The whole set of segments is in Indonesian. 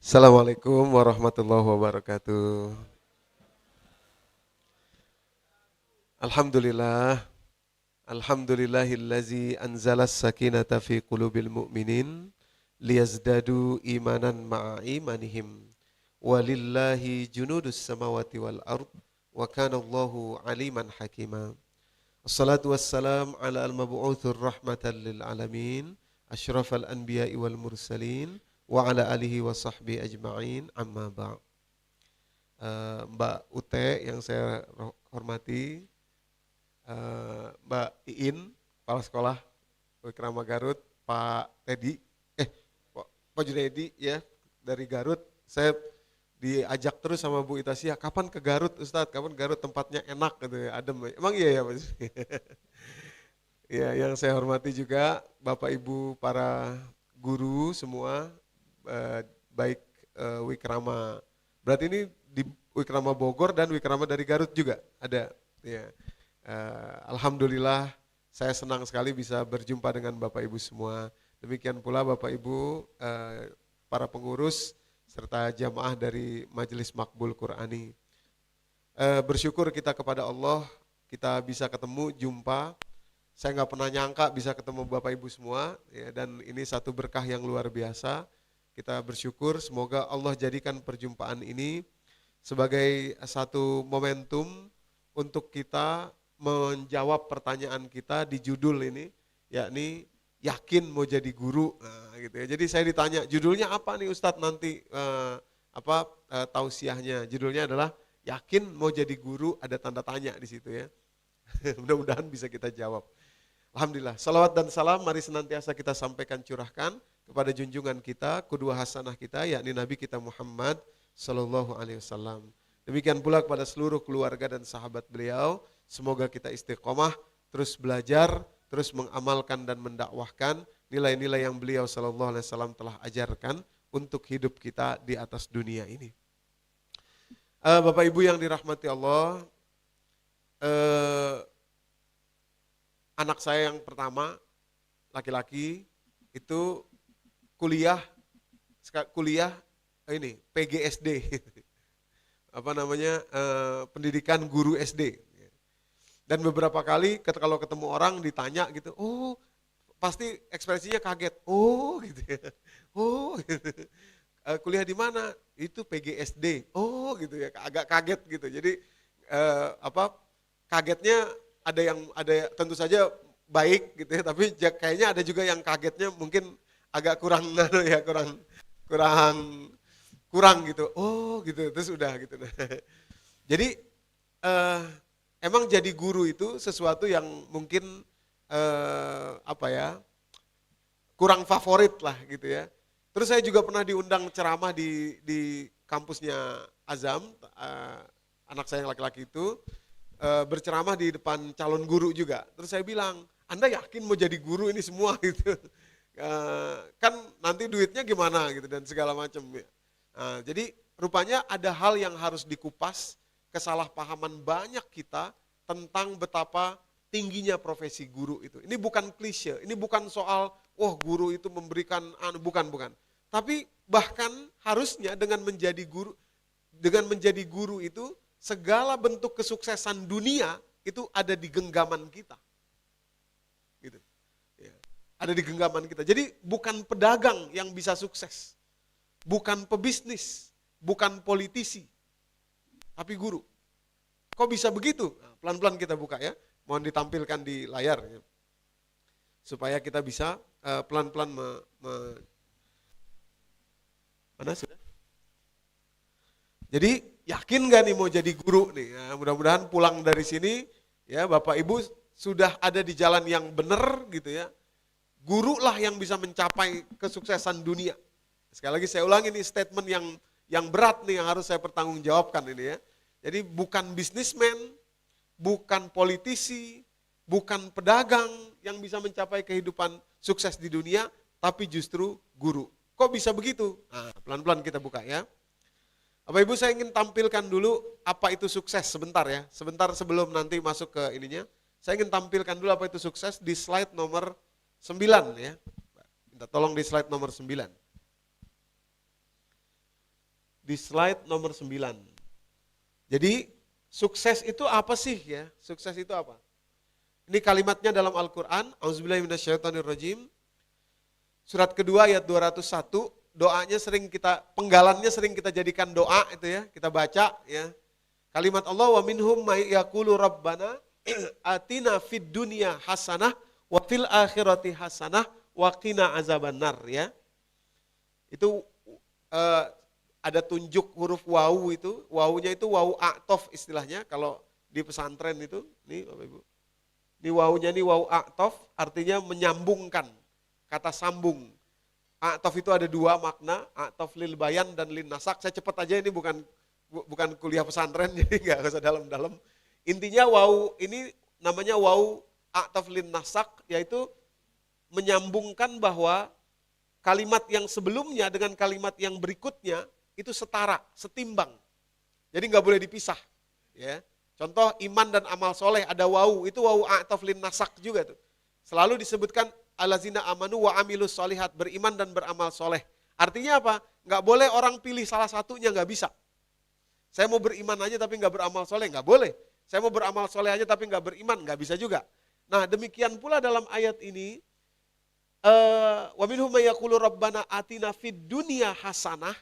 Assalamualaikum warahmatullahi wabarakatuh. Alhamdulillah, alhamdulillahillazi anzalas sakinata fi qulubil mu'minin liyazdadu imanan ma'a imanihim. Walillahi junudus samawati wal ard wa kana Allahu aliman hakima. Assalatu wassalam ala al-mab'utsir rahmatan lil alamin, asyrafal anbiya'i wal mursalin wa ala alihi wa sahbihi ajma'in amma ba'd. Mbak Ute yang saya hormati, Mbak Iin, Kepala Sekolah Wikrama Garut, Pak Teddy, Pak Junaidi ya dari Garut. Saya diajak terus sama Bu Itasia, kapan ke Garut Ustadz, kapan Garut tempatnya enak gitu ya, adem. Emang iya ya Mas? Ya, yang saya hormati juga Bapak Ibu para guru semua, baik Wikrama. Berarti ini di Wikrama Bogor dan Wikrama dari Garut juga ada. Ya, alhamdulillah saya senang sekali bisa berjumpa dengan Bapak Ibu semua. Demikian pula Bapak Ibu, para pengurus serta jamaah dari Majelis Makbul Qur'ani. Bersyukur kita kepada Allah, kita bisa ketemu, jumpa. Saya nggak pernah nyangka bisa ketemu Bapak Ibu semua, ya, dan ini satu berkah yang luar biasa. Kita bersyukur, semoga Allah jadikan perjumpaan ini sebagai satu momentum untuk kita menjawab pertanyaan kita di judul ini, yakni yakin mau jadi guru. Nah, gitu ya. Jadi saya ditanya, judulnya apa nih Ustadz nanti, tausiahnya? Judulnya adalah yakin mau jadi guru, ada tanda tanya di situ ya. Mudah-mudahan bisa kita jawab. Alhamdulillah, salawat dan salam mari senantiasa kita sampaikan, curahkan kepada junjungan kita, qudwah hasanah kita, yakni Nabi kita Muhammad Sallallahu Alaihi Wasallam. Demikian pula kepada seluruh keluarga dan sahabat beliau, semoga kita istiqomah, terus belajar, terus mengamalkan dan mendakwahkan nilai-nilai yang beliau Sallallahu Alaihi Wasallam telah ajarkan untuk hidup kita di atas dunia ini. Bapak Ibu yang dirahmati Allah, anak saya yang pertama, laki-laki, itu kuliah ini PGSD, pendidikan guru SD. Dan beberapa kali kalau ketemu orang ditanya gitu, oh pasti ekspresinya kaget, oh gitu ya, oh gitu. Kuliah di mana? Itu PGSD, oh gitu ya, agak kaget gitu. Jadi kagetnya ada tentu saja baik gitu ya, tapi kayaknya ada juga yang kagetnya mungkin agak kurang ya, kurang gitu. Oh gitu, terus udah gitu. Jadi emang jadi guru itu sesuatu yang mungkin kurang favorit lah gitu ya. Terus saya juga pernah diundang ceramah di kampusnya Azam, anak saya yang laki-laki itu berceramah di depan calon guru juga. Terus saya bilang, Anda yakin mau jadi guru ini semua gitu? Kan nanti duitnya gimana gitu dan segala macam. Jadi rupanya ada hal yang harus dikupas, kesalahpahaman banyak kita tentang betapa tingginya profesi guru itu. Ini bukan klise, ini bukan soal, guru itu memberikan, bukan. Tapi bahkan harusnya dengan menjadi guru itu, segala bentuk kesuksesan dunia itu ada di genggaman kita. Gitu. Ya, ada di genggaman kita. Jadi bukan pedagang yang bisa sukses. Bukan pebisnis, bukan politisi, tapi guru. Kok bisa begitu? Nah, pelan-pelan kita buka ya. Mohon ditampilkan di layar ya. Supaya kita bisa pelan-pelan mana sudah? Jadi yakin gak nih mau jadi guru nih? Ya, mudah-mudahan pulang dari sini ya Bapak Ibu sudah ada di jalan yang benar gitu ya. Guru lah yang bisa mencapai kesuksesan dunia. Sekali lagi saya ulangi nih statement yang berat nih yang harus saya pertanggungjawabkan ini ya. Jadi bukan bisnismen, bukan politisi, bukan pedagang yang bisa mencapai kehidupan sukses di dunia, tapi justru guru. Kok bisa begitu? Nah, pelan-pelan kita buka ya. Bapak Ibu, saya ingin tampilkan dulu apa itu sukses sebentar ya. Sebentar sebelum nanti masuk ke ininya. Saya ingin tampilkan dulu apa itu sukses di slide nomor 9 ya. Minta tolong di slide nomor 9. di slide nomor 9. Jadi sukses itu apa sih ya? Sukses itu apa? Ini kalimatnya dalam Al-Quran. Auzubillahi minasyaitonirrajim. Surat kedua ayat 201. Doanya penggalannya sering kita jadikan doa itu ya. Kita baca ya. Kalimat Allah, wa minhum may yaqulu rabbana atina fid dunya hasanah wa fil akhirati hasanah wa qina azabannar ya. Itu ada tunjuk huruf wawu itu. Wawunya itu wawu a'tof istilahnya kalau di pesantren itu. Nih Bapak Ibu. Ini wawunya ini wawu a'tof artinya menyambungkan. Kata sambung. A'tof itu ada dua makna, a'tof lil bayan dan lin nasak. Saya cepat aja, ini bukan kuliah pesantren jadi enggak usah dalam-dalam. Intinya wawu ini namanya wawu a'tof lin nasak, yaitu menyambungkan bahwa kalimat yang sebelumnya dengan kalimat yang berikutnya itu setara, setimbang. Jadi enggak boleh dipisah, ya. Contoh iman dan amal soleh ada wawu, itu wawu a'tof lin nasak juga tuh. Selalu disebutkan allazina amanu wa amilus solihat, beriman dan beramal soleh. Artinya apa? Enggak boleh orang pilih salah satunya, enggak bisa. Saya mau beriman aja tapi enggak beramal soleh, enggak boleh. Saya mau beramal soleh aja tapi enggak beriman, enggak bisa juga. Nah demikian pula dalam ayat ini, wa minhum may yaqulu rabbana atina fid dunya hasanah.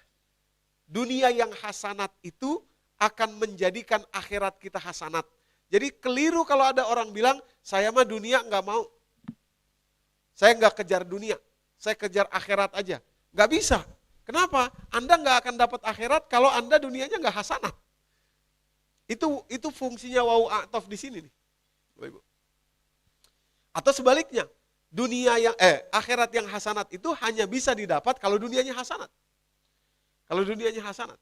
Dunia yang hasanat itu akan menjadikan akhirat kita hasanat. Jadi keliru kalau ada orang bilang, saya mah dunia enggak mau. Saya enggak kejar dunia, saya kejar akhirat aja. Enggak bisa. Kenapa? Anda enggak akan dapat akhirat kalau Anda dunianya enggak hasanat. Itu fungsinya wawu a'tof di sini nih. Atau sebaliknya, akhirat yang hasanat itu hanya bisa didapat kalau dunianya hasanat. Kalau dunianya hasanat.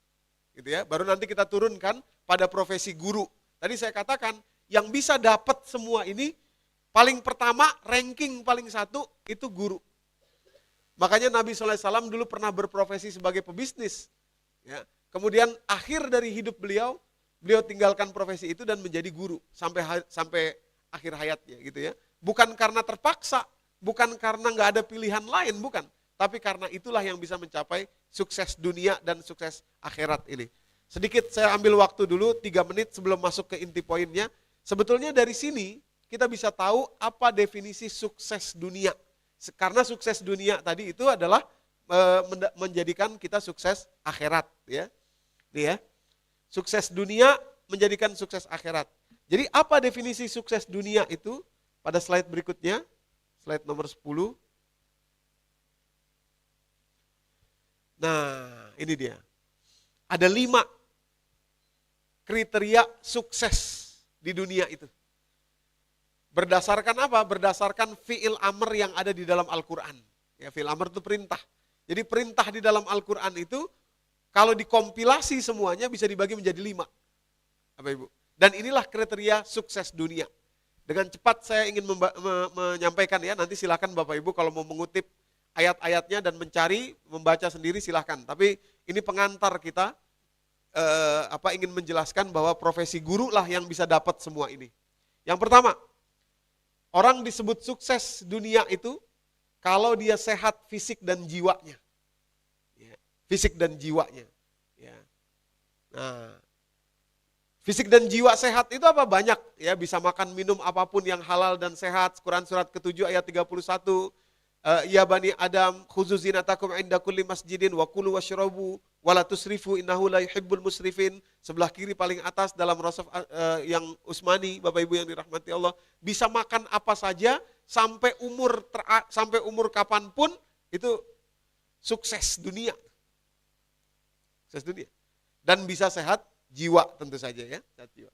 Gitu ya. Baru nanti kita turunkan pada profesi guru. Tadi saya katakan yang bisa dapat semua ini paling pertama ranking paling satu itu guru. Makanya Nabi SAW dulu pernah berprofesi sebagai pebisnis. Ya. Kemudian akhir dari hidup beliau tinggalkan profesi itu dan menjadi guru sampai akhir hayatnya gitu ya. Bukan karena terpaksa, bukan karena nggak ada pilihan lain, bukan. Tapi karena itulah yang bisa mencapai sukses dunia dan sukses akhirat ini. Sedikit saya ambil waktu dulu 3 menit sebelum masuk ke inti poinnya. Sebetulnya dari sini kita bisa tahu apa definisi sukses dunia. Karena sukses dunia tadi itu adalah menjadikan kita sukses akhirat. Ya. Nih ya. Sukses dunia menjadikan sukses akhirat. Jadi apa definisi sukses dunia itu? Pada slide berikutnya, slide nomor 10. Nah, ini dia. Ada 5 kriteria sukses di dunia itu. Berdasarkan apa? Berdasarkan fi'il amr yang ada di dalam Al-Quran. Ya, fi'il amr itu perintah. Jadi perintah di dalam Al-Quran itu, kalau dikompilasi semuanya bisa dibagi menjadi 5. Bapak Ibu. Dan inilah kriteria sukses dunia. Dengan cepat saya ingin menyampaikan ya, nanti silakan Bapak Ibu kalau mau mengutip ayat-ayatnya dan mencari, membaca sendiri silakan. Tapi ini pengantar kita, ingin menjelaskan bahwa profesi guru lah yang bisa dapat semua ini. Yang pertama, orang disebut sukses dunia itu kalau dia sehat fisik dan jiwanya. Ya, fisik dan jiwanya. Ya. Nah, fisik dan jiwa sehat itu apa? Banyak ya, bisa makan minum apapun yang halal dan sehat. Quran surat ke-7 ayat 31. Ya bani Adam khuzu zinatakum inda kulli masjidin wa kulu washrabu wa la tusrifu innahu la yuhibbul musrifin. Sebelah kiri paling atas dalam rasaf yang Utsmani, Bapak Ibu yang dirahmati Allah, bisa makan apa saja sampai umur kapanpun, itu sukses dunia. Sukses dunia. Dan bisa sehat jiwa tentu saja ya, sehat jiwa.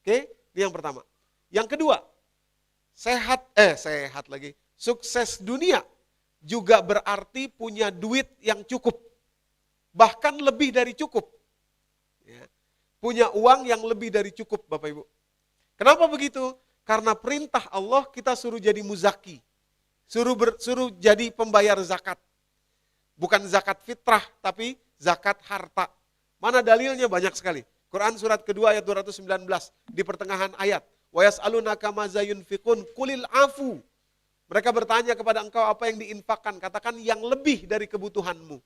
Oke, ini yang pertama. Yang kedua, sehat lagi. Sukses dunia juga berarti punya duit yang cukup. Bahkan lebih dari cukup. Ya. Punya uang yang lebih dari cukup, Bapak Ibu. Kenapa begitu? Karena perintah Allah kita suruh jadi muzaki. Suruh jadi pembayar zakat. Bukan zakat fitrah, tapi zakat harta. Mana dalilnya? Banyak sekali. Quran surat kedua ayat 219 di pertengahan ayat. Wa yas'alunaka madza yunfiqun qulil afu. Mereka bertanya kepada engkau apa yang diinfakkan, katakan yang lebih dari kebutuhanmu.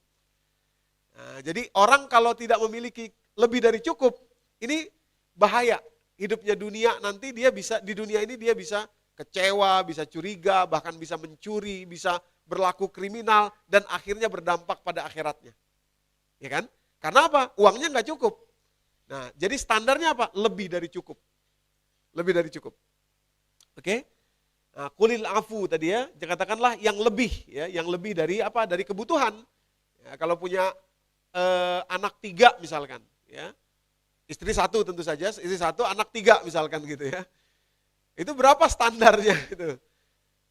Nah, jadi orang kalau tidak memiliki lebih dari cukup, ini bahaya. Hidupnya dunia nanti dia bisa, di dunia ini dia bisa kecewa, bisa curiga, bahkan bisa mencuri, bisa berlaku kriminal, dan akhirnya berdampak pada akhiratnya. Ya kan? Karena apa? Uangnya nggak cukup. Nah, jadi standarnya apa? Lebih dari cukup. Lebih dari cukup. Oke? Nah, kulil afu tadi ya, katakanlah yang lebih ya, yang lebih dari apa? Dari kebutuhan. Ya, kalau punya anak 3 misalkan, ya. Istri 1 tentu saja, istri 1, anak 3 misalkan gitu ya. Itu berapa standarnya gitu.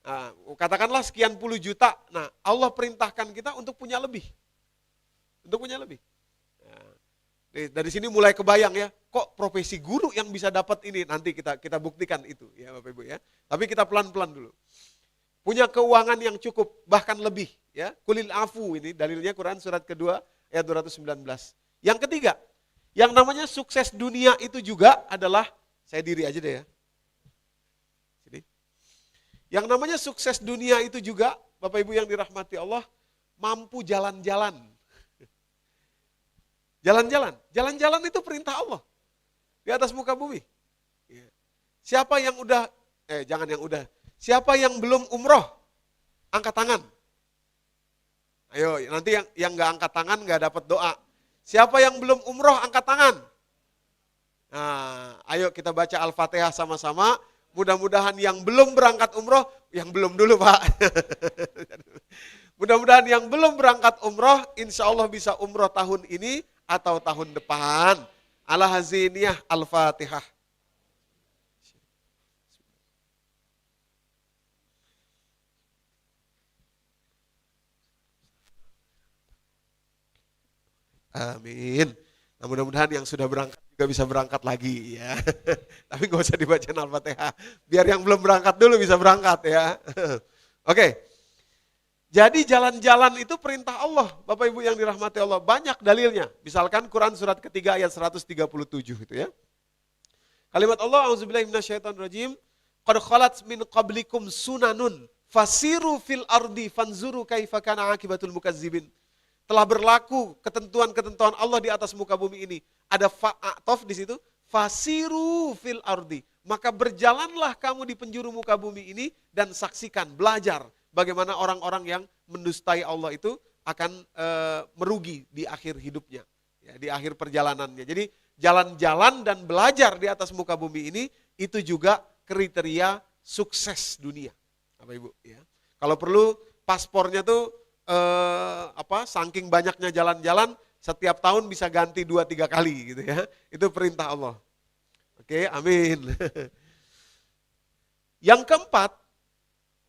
Nah, katakanlah sekian puluh juta. Nah, Allah perintahkan kita untuk punya lebih. Untuk punya lebih. Nah, dari sini mulai kebayang ya, kok profesi guru yang bisa dapat ini, nanti kita buktikan itu ya Bapak Ibu ya. Tapi kita pelan-pelan dulu. Punya keuangan yang cukup, bahkan lebih ya. Kulil afu ini dalilnya Quran surat kedua ayat 219. Yang ketiga, yang namanya sukses dunia itu juga adalah, saya diri aja deh ya. Sini. Yang namanya sukses dunia itu juga, Bapak Ibu yang dirahmati Allah, mampu jalan-jalan. Jalan-jalan, jalan-jalan itu perintah Allah di atas muka bumi. Siapa yang udah, jangan yang udah, siapa yang belum umroh, angkat tangan. Ayo, nanti yang nggak angkat tangan nggak dapat doa. Siapa yang belum umroh, angkat tangan. Nah, ayo kita baca Al-Fatihah sama-sama. Mudah-mudahan yang belum berangkat umroh, yang belum dulu Pak. Mudah-mudahan yang belum berangkat umroh, insya Allah bisa umroh tahun ini atau tahun depan. Ala haziniyah Al-Fatihah. Amin. Nah, mudah-mudahan yang sudah berangkat juga bisa berangkat lagi ya. Tapi gak usah dibaca Al-Fatihah. Biar yang belum berangkat dulu bisa berangkat ya. Oke. Jadi jalan-jalan itu perintah Allah. Bapak Ibu yang dirahmati Allah. Banyak dalilnya. Misalkan Quran surat ketiga ayat 137 itu ya. Kalimat Allah, A'udzubillahi minasyaitonirrajim. Qad khalat min qablikum sunanun fasiru fil ardi fanzuru kaifa kana akibatul mukazzibin. Telah berlaku ketentuan-ketentuan Allah di atas muka bumi ini. Ada fa'atof di situ, fasiru fil ardi. Maka berjalanlah kamu di penjuru muka bumi ini dan saksikan, belajar bagaimana orang-orang yang mendustai Allah itu akan merugi di akhir hidupnya, ya, di akhir perjalanannya. Jadi jalan-jalan dan belajar di atas muka bumi ini itu juga kriteria sukses dunia, Bapak Ibu. Ya. Kalau perlu paspornya tuh saking banyaknya jalan-jalan, setiap tahun bisa ganti 2-3 kali gitu ya. Itu perintah Allah. Oke, amin. Yang keempat,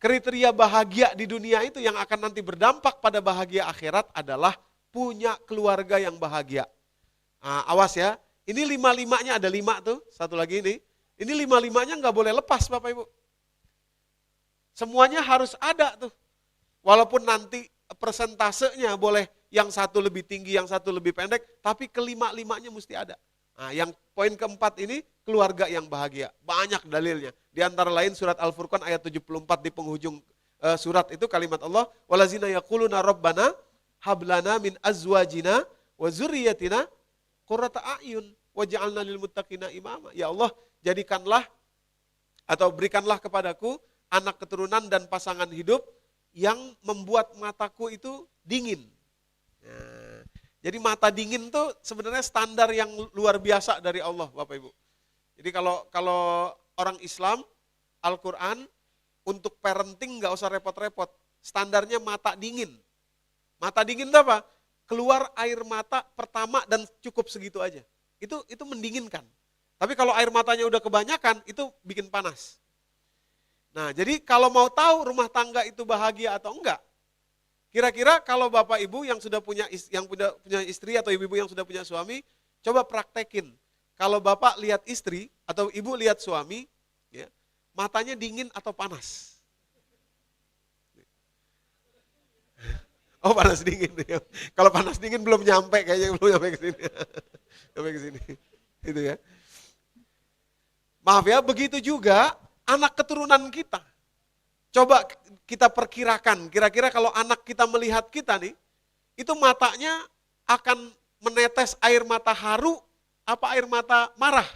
kriteria bahagia di dunia itu yang akan nanti berdampak pada bahagia akhirat adalah punya keluarga yang bahagia. Nah, awas ya, ini 5-5-nya ada 5 tuh, satu lagi ini. Ini 5-5-nya nggak boleh lepas Bapak Ibu. Semuanya harus ada tuh. Walaupun nanti persentasenya boleh yang satu lebih tinggi, yang satu lebih pendek, tapi kelima-limanya mesti ada. Nah, yang poin keempat ini, keluarga yang bahagia. Banyak dalilnya. Di antara lain surat Al-Furqan ayat 74 di penghujung surat itu kalimat Allah, walazina yaquluna rabbana hablana min azwajina wa zurriyatina qurrata a'yun waj'alna lil muttaqina imama. Ya Allah, jadikanlah atau berikanlah kepadaku anak keturunan dan pasangan hidup yang membuat mataku itu dingin. Nah, jadi mata dingin tuh sebenarnya standar yang luar biasa dari Allah, Bapak Ibu. Jadi kalau orang Islam, Al-Quran, untuk parenting nggak usah repot-repot. Standarnya mata dingin. Mata dingin itu apa? Keluar air mata pertama dan cukup segitu aja. Itu mendinginkan. Tapi kalau air matanya udah kebanyakan, itu bikin panas. Nah, jadi kalau mau tahu rumah tangga itu bahagia atau enggak, kira-kira kalau Bapak Ibu yang sudah punya istri atau ibu-ibu yang sudah punya suami, coba praktekin. Kalau Bapak lihat istri atau Ibu lihat suami, ya, matanya dingin atau panas? Oh, panas dingin. Kalau panas dingin belum nyampe, kayaknya belum nyampe ke sini. Sampai ke sini. Itu ya. Maaf ya, begitu juga anak keturunan kita. Coba kita perkirakan, kira-kira kalau anak kita melihat kita nih, itu matanya akan menetes air mata haru apa air mata marah?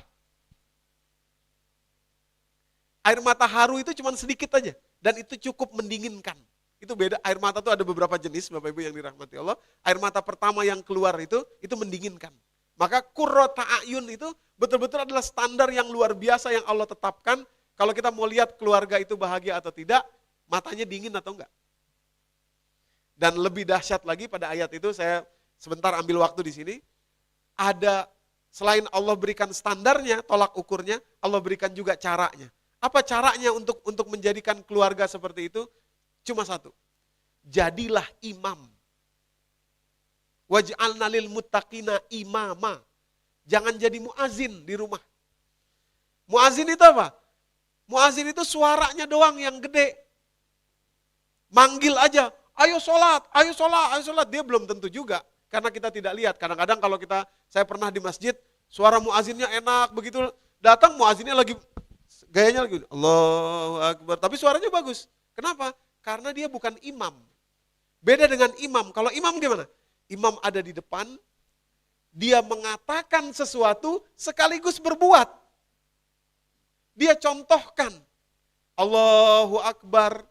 Air mata haru itu cuma sedikit aja dan itu cukup mendinginkan. Itu beda, air mata itu ada beberapa jenis Bapak Ibu yang dirahmati Allah. Air mata pertama yang keluar itu mendinginkan. Maka qurrata a'yun itu betul-betul adalah standar yang luar biasa yang Allah tetapkan. Kalau kita mau lihat keluarga itu bahagia atau tidak, matanya dingin atau enggak. Dan lebih dahsyat lagi pada ayat itu, saya sebentar ambil waktu di sini. Ada selain Allah berikan standarnya, tolak ukurnya, Allah berikan juga caranya. Apa caranya untuk menjadikan keluarga seperti itu? Cuma satu. Jadilah imam. Waj'alna lil muttaqina imama. Jangan jadi muazin di rumah. Muazin itu apa? Muazin itu suaranya doang yang gede. Manggil aja, ayo sholat, ayo sholat, ayo sholat. Dia belum tentu juga. Karena kita tidak lihat. Kadang-kadang kalau saya pernah di masjid, suara muazinnya enak, begitu datang muazinnya lagi, gayanya lagi, Allahu Akbar. Tapi suaranya bagus. Kenapa? Karena dia bukan imam. Beda dengan imam. Kalau imam gimana? Imam ada di depan, dia mengatakan sesuatu sekaligus berbuat. Dia contohkan, Allahu Akbar,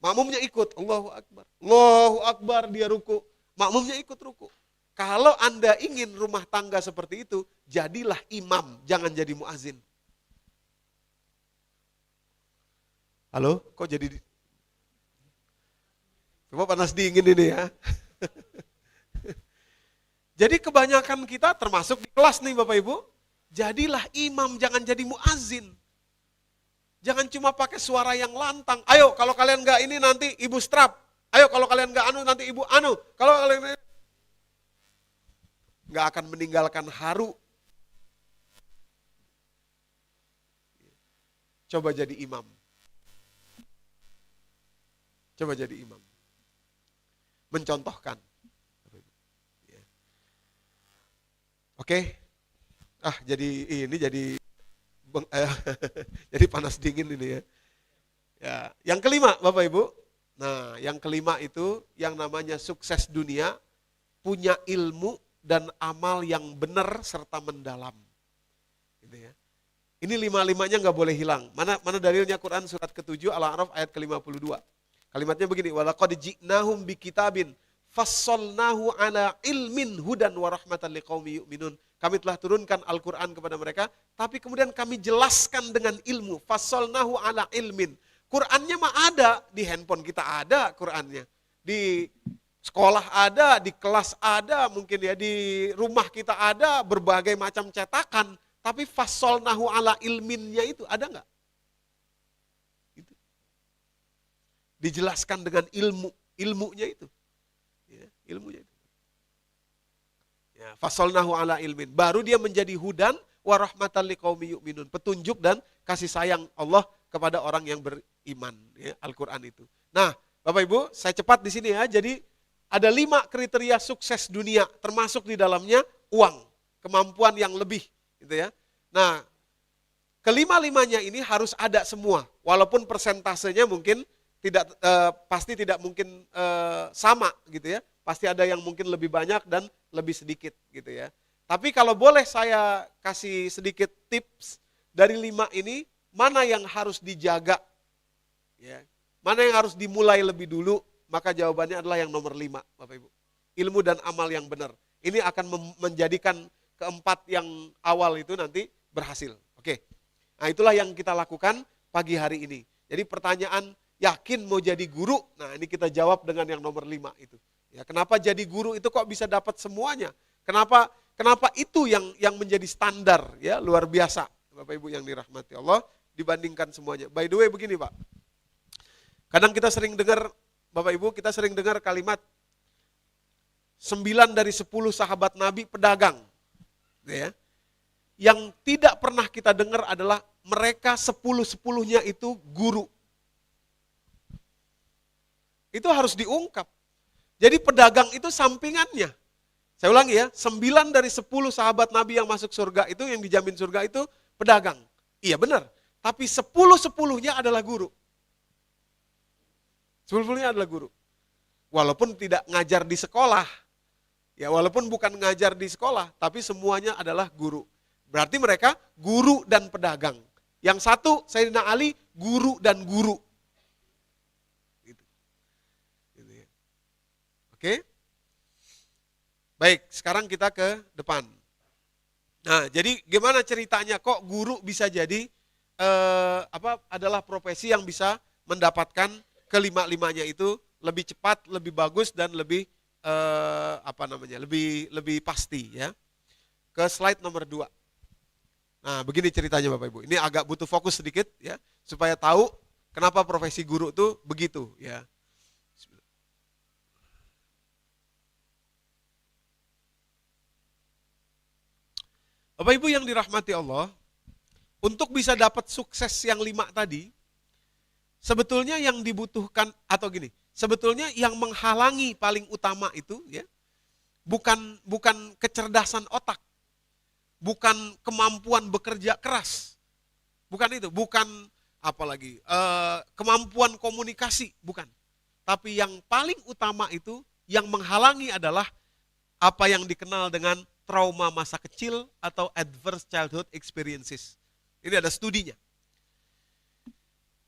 makmumnya ikut, Allahu Akbar. Allahu Akbar, dia ruku, makmumnya ikut ruku. Kalau Anda ingin rumah tangga seperti itu, jadilah imam, jangan jadi muazin. Halo, kok jadi... Coba panas dingin ini ya. Jadi kebanyakan kita termasuk di kelas nih Bapak Ibu, jadilah imam, jangan jadi muazin. Jangan cuma pakai suara yang lantang. Ayo kalau kalian enggak ini nanti ibu strap. Ayo kalau kalian enggak anu nanti ibu anu. Kalau kalian enggak akan meninggalkan haru. Coba jadi imam. Coba jadi imam. Mencontohkan. Oke. Jadi jadi panas dingin ini ya. Ya, yang kelima Bapak Ibu. Nah, yang kelima itu yang namanya sukses dunia, punya ilmu dan amal yang benar serta mendalam. Gitu ya. Ini lima-limanya nggak boleh hilang. Mana dalilnya? Quran surat ke-7 Al-A'raf ayat ke-52. Kalimatnya begini, walaqad ji'nahum bikitabin fassalnahu ala ilmin hudan wa rahmatan liqaumi yu'minun. Kami telah turunkan Al-Quran kepada mereka, tapi kemudian kami jelaskan dengan ilmu. Fassalnahu ala ilmin. Qurannya mah ada, di handphone kita ada Qurannya. Di sekolah ada, di kelas ada, mungkin ya di rumah kita ada, berbagai macam cetakan. Tapi fassalnahu ala ilminnya itu ada enggak? Itu. Dijelaskan dengan ilmunya itu. Ya, ilmunya itu. Ya, fasolnahu ala ilmin. Baru dia menjadi hudan wa rahmatan liqaumi yu'minun. Petunjuk dan kasih sayang Allah kepada orang yang beriman. Ya, Al-Quran itu. Nah, Bapak Ibu, saya cepat di sini ya. Jadi ada 5 kriteria sukses dunia, termasuk di dalamnya uang, kemampuan yang lebih, gitu ya. Nah, kelima-limanya ini harus ada semua, walaupun persentasenya mungkin tidak pasti tidak mungkin sama, gitu ya. Pasti ada yang mungkin lebih banyak dan lebih sedikit gitu ya. Tapi kalau boleh saya kasih sedikit tips dari 5 ini, mana yang harus dijaga? Ya. Mana yang harus dimulai lebih dulu? Maka jawabannya adalah yang nomor 5, Bapak Ibu. Ilmu dan amal yang benar. Ini akan menjadikan keempat yang awal itu nanti berhasil. Oke. Nah, itulah yang kita lakukan pagi hari ini. Jadi pertanyaan, yakin mau jadi guru? Nah, ini kita jawab dengan yang nomor 5 itu. Ya, kenapa jadi guru itu kok bisa dapat semuanya? Kenapa itu yang menjadi standar ya, luar biasa Bapak Ibu yang dirahmati Allah dibandingkan semuanya. By the way begini Pak. Kadang kita sering dengar Bapak Ibu, kita sering dengar kalimat 9 dari 10 sahabat Nabi pedagang. Ya. Yang tidak pernah kita dengar adalah mereka 10-10-nya itu guru. Itu harus diungkap. Jadi pedagang itu sampingannya. Saya ulangi ya, 9 dari 10 sahabat Nabi yang masuk surga itu, yang dijamin surga itu pedagang. Iya benar, tapi 10-10-nya adalah guru. 10-10-nya adalah guru. Walaupun tidak ngajar di sekolah, Ya, walaupun bukan ngajar di sekolah, tapi semuanya adalah guru. Berarti mereka guru dan pedagang. Yang satu, Sayyidina Ali, guru dan guru. Gitu. Gitu ya. Oke? Baik, sekarang kita ke depan. Nah, jadi gimana ceritanya kok guru bisa jadi adalah profesi yang bisa mendapatkan kelima-limanya itu lebih cepat, lebih bagus dan lebih lebih pasti ya. Ke slide nomor 2. Nah, begini ceritanya Bapak Ibu. Ini agak butuh fokus sedikit ya, supaya tahu kenapa profesi guru itu begitu ya. Bapak Ibu yang dirahmati Allah, untuk bisa dapat sukses yang 5 tadi, sebetulnya yang dibutuhkan atau gini, sebetulnya yang menghalangi paling utama itu ya, bukan kecerdasan otak, bukan kemampuan bekerja keras, bukan itu, bukan apalagi kemampuan komunikasi, bukan. Tapi yang paling utama itu, yang menghalangi adalah apa yang dikenal dengan trauma masa kecil atau adverse childhood experiences. Ini ada studinya.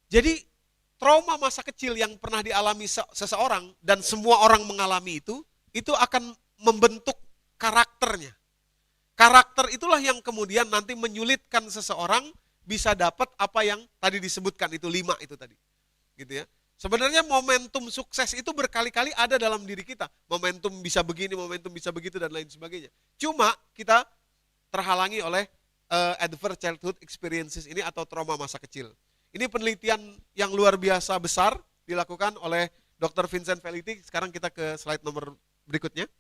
Jadi trauma masa kecil yang pernah dialami seseorang dan semua orang mengalami itu akan membentuk karakternya. Karakter itulah yang kemudian nanti menyulitkan seseorang bisa dapat apa yang tadi disebutkan itu 5 itu tadi. Gitu ya. Sebenarnya momentum sukses itu berkali-kali ada dalam diri kita. Momentum bisa begini, momentum bisa begitu dan lain sebagainya. Cuma kita terhalangi oleh adverse childhood experiences ini atau trauma masa kecil. Ini penelitian yang luar biasa besar dilakukan oleh Dr. Vincent Felitti. Sekarang kita ke slide nomor berikutnya.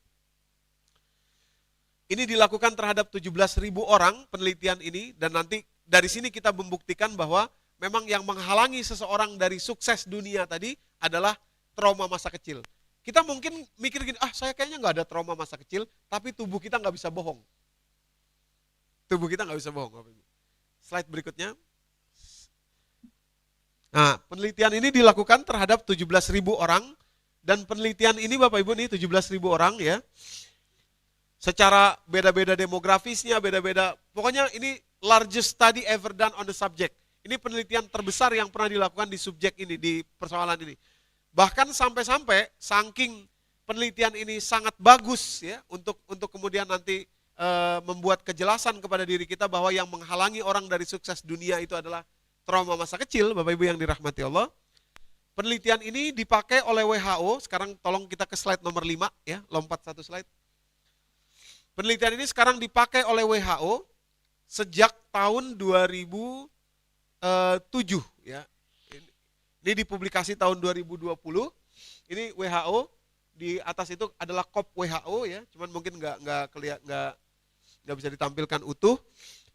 Ini dilakukan terhadap 17.000 orang penelitian ini, dan nanti dari sini kita membuktikan bahwa memang yang menghalangi seseorang dari sukses dunia tadi adalah trauma masa kecil. Kita mungkin mikir gini, saya kayaknya nggak ada trauma masa kecil, tapi tubuh kita nggak bisa bohong. Tubuh kita nggak bisa bohong. Slide berikutnya. Nah, penelitian ini dilakukan terhadap 17.000 orang, dan penelitian ini Bapak Ibu nih 17.000 orang ya. Secara beda-beda demografisnya, beda-beda. Pokoknya ini largest study ever done on the subject. Ini penelitian terbesar yang pernah dilakukan di subjek ini, di persoalan ini. Bahkan sampai-sampai saking penelitian ini sangat bagus ya untuk kemudian nanti membuat kejelasan kepada diri kita bahwa yang menghalangi orang dari sukses dunia itu adalah trauma masa kecil, Bapak Ibu yang dirahmati Allah. Penelitian ini dipakai oleh WHO. Sekarang tolong kita ke slide nomor 5 ya, lompat satu slide. Penelitian ini sekarang dipakai oleh WHO sejak tahun 2007 ya. Ini dipublikasi tahun 2020. Ini WHO, di atas itu adalah KOP WHO ya, cuman mungkin nggak bisa ditampilkan utuh.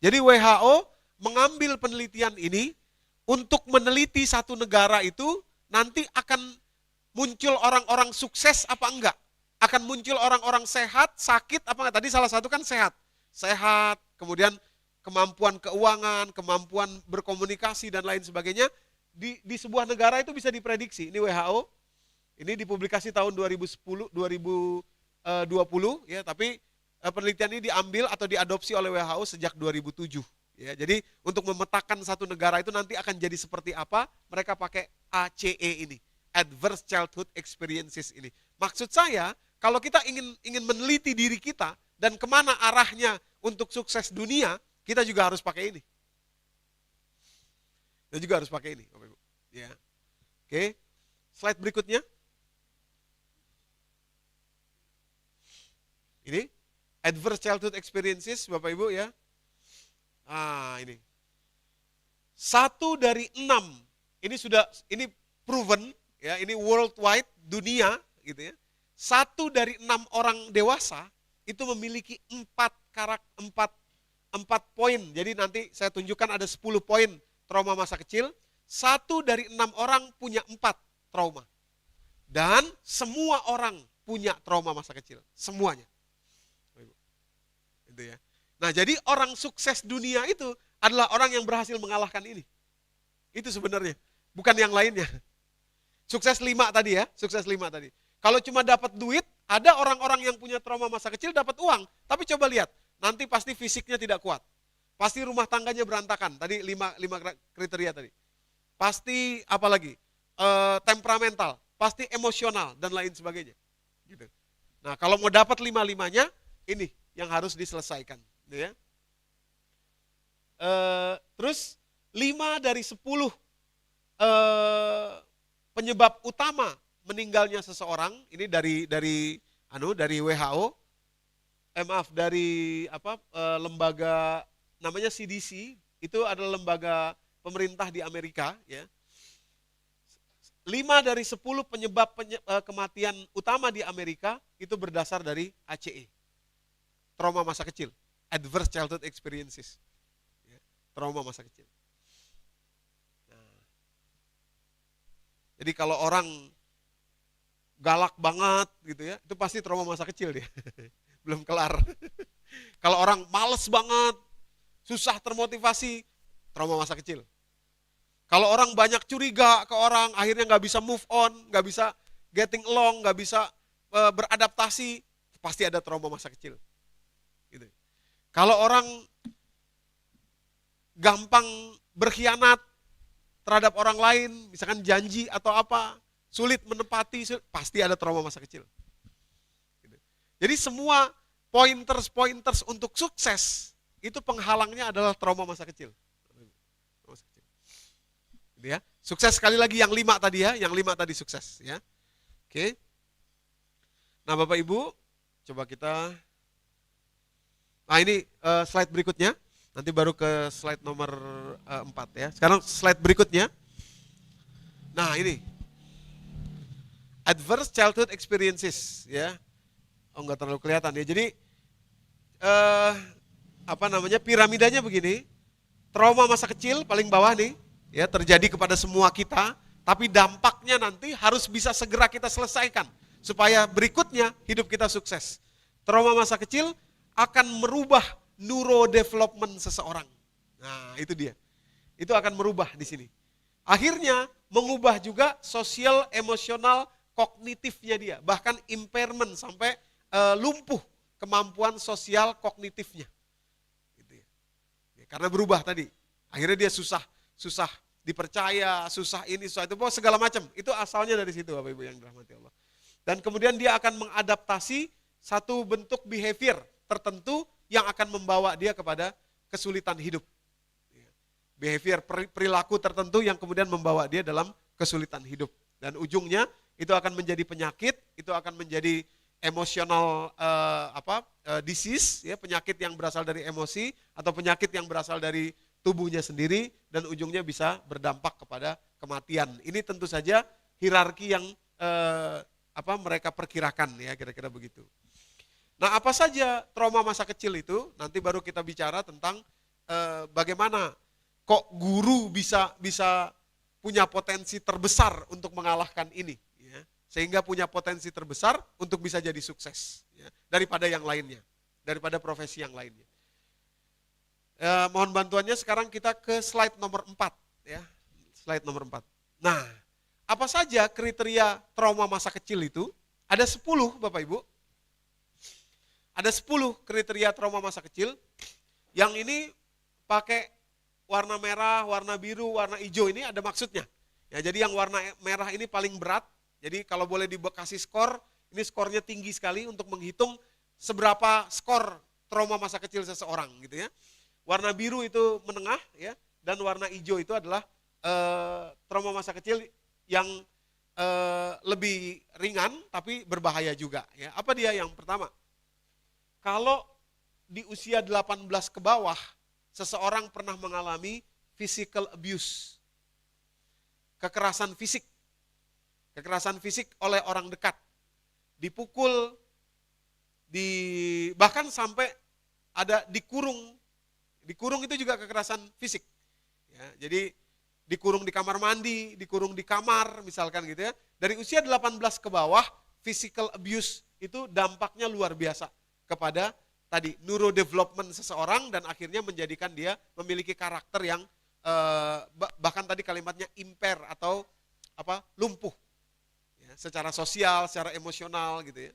Jadi WHO mengambil penelitian ini untuk meneliti satu negara itu nanti akan muncul orang-orang sukses apa enggak, akan muncul orang-orang sehat, sakit apa enggak. Tadi salah satu kan sehat, kemudian kemampuan keuangan, kemampuan berkomunikasi dan lain sebagainya, di sebuah negara itu bisa diprediksi. Ini WHO, ini dipublikasi tahun 2020 ya, tapi penelitian ini diambil atau diadopsi oleh WHO sejak 2007 ya. Jadi untuk memetakan satu negara itu nanti akan jadi seperti apa, mereka pakai ACE ini, Adverse Childhood Experiences ini. Maksud saya, kalau kita ingin meneliti diri kita dan kemana arahnya untuk sukses dunia, kita juga harus pakai ini. Kita juga harus pakai ini, Bapak Ibu. Ya. Oke. Slide berikutnya. Ini adverse childhood experiences, Bapak Ibu ya. Ini. 1 dari 6. Ini proven ya, ini worldwide, dunia gitu ya. 1 dari 6 orang dewasa itu memiliki 4 poin. Jadi nanti saya tunjukkan ada 10 poin trauma masa kecil. 1 dari 6 orang punya 4 trauma. Dan semua orang punya trauma masa kecil. Semuanya. Itu ya. Nah, jadi orang sukses dunia itu adalah orang yang berhasil mengalahkan ini. Itu sebenarnya. Bukan yang lainnya. Sukses 5 tadi ya. Sukses 5 tadi. Kalau cuma dapat duit Ada orang-orang yang punya trauma masa kecil dapat uang, tapi coba lihat, nanti pasti fisiknya tidak kuat. Pasti rumah tangganya berantakan. Tadi lima kriteria tadi. Pasti apa lagi? Temperamental, pasti emosional dan lain sebagainya. Gitu. Nah, kalau mau dapat lima-limanya, ini yang harus diselesaikan, gitu ya. Terus 5 dari 10 penyebab utama meninggalnya seseorang, ini dari WHO, dari lembaga namanya CDC, itu adalah lembaga pemerintah di Amerika, ya. 5 dari 10 penyebab kematian utama di Amerika itu berdasar dari ACE, trauma masa kecil, Adverse Childhood Experiences, ya, trauma masa kecil. Nah, jadi kalau orang galak banget gitu ya, itu pasti trauma masa kecil dia. Belum kelar. Kalau orang males banget, susah termotivasi, trauma masa kecil. Kalau orang banyak curiga ke orang, akhirnya nggak bisa move on, nggak bisa getting along, nggak bisa beradaptasi, pasti ada trauma masa kecil. Gitu. Kalau orang gampang berkhianat terhadap orang lain, misalkan janji atau apa, sulit menepati, pasti ada trauma masa kecil. Gitu. Jadi semua pointers untuk sukses, itu penghalangnya adalah trauma masa kecil. Gitu ya. Sukses sekali lagi yang 5 tadi ya, yang 5 tadi sukses ya. Oke. Nah Bapak Ibu, coba kita, nah ini slide berikutnya, nanti baru ke slide nomor 4 ya. Sekarang slide berikutnya. Nah ini, Adverse Childhood Experiences ya. Oh nggak terlalu kelihatan ya. Jadi piramidanya begini. Trauma masa kecil paling bawah nih, ya, terjadi kepada semua kita, tapi dampaknya nanti harus bisa segera kita selesaikan supaya berikutnya hidup kita sukses. Trauma masa kecil akan merubah neurodevelopment seseorang. Nah, itu dia. Itu akan merubah di sini. Akhirnya mengubah juga sosial, emosional, kognitifnya dia, bahkan impairment sampai lumpuh kemampuan sosial kognitifnya. Gitu ya. Karena berubah tadi. Akhirnya dia susah dipercaya, susah ini, susah itu, segala macam. Itu asalnya dari situ Bapak Ibu yang dirahmati Allah. Dan kemudian dia akan mengadaptasi satu bentuk behavior tertentu yang akan membawa dia kepada kesulitan hidup. Behavior, perilaku tertentu yang kemudian membawa dia dalam kesulitan hidup. Dan ujungnya itu akan menjadi penyakit, itu akan menjadi emosional disease, ya, penyakit yang berasal dari emosi atau penyakit yang berasal dari tubuhnya sendiri dan ujungnya bisa berdampak kepada kematian. Ini tentu saja hierarki yang mereka perkirakan ya, kira-kira begitu. Nah, apa saja trauma masa kecil itu? Nanti baru kita bicara tentang bagaimana kok guru bisa punya potensi terbesar untuk mengalahkan ini, ya. Sehingga punya potensi terbesar untuk bisa jadi sukses, ya, daripada yang lainnya, daripada profesi yang lainnya. Mohon bantuannya sekarang kita ke slide nomor 4 ya. Slide nomor 4. Nah, apa saja kriteria trauma masa kecil itu? Ada 10 Bapak Ibu. Ada 10 kriteria trauma masa kecil. Yang ini pakai warna merah, warna biru, warna hijau, ini ada maksudnya. Ya, jadi yang warna merah ini paling berat. Jadi kalau boleh dikasih skor, ini skornya tinggi sekali untuk menghitung seberapa skor trauma masa kecil seseorang gitu ya. Warna biru itu menengah ya, dan warna hijau itu adalah trauma masa kecil yang lebih ringan tapi berbahaya juga ya. Apa dia? Yang pertama, kalau di usia 18 ke bawah seseorang pernah mengalami physical abuse, kekerasan fisik oleh orang dekat, dipukul, bahkan sampai ada dikurung itu juga kekerasan fisik. Ya, jadi dikurung di kamar mandi, dikurung di kamar misalkan gitu ya. Dari usia 18 ke bawah, physical abuse itu dampaknya luar biasa kepada tadi neurodevelopment seseorang dan akhirnya menjadikan dia memiliki karakter yang bahkan tadi kalimatnya impair atau lumpuh ya, secara sosial, secara emosional gitu ya.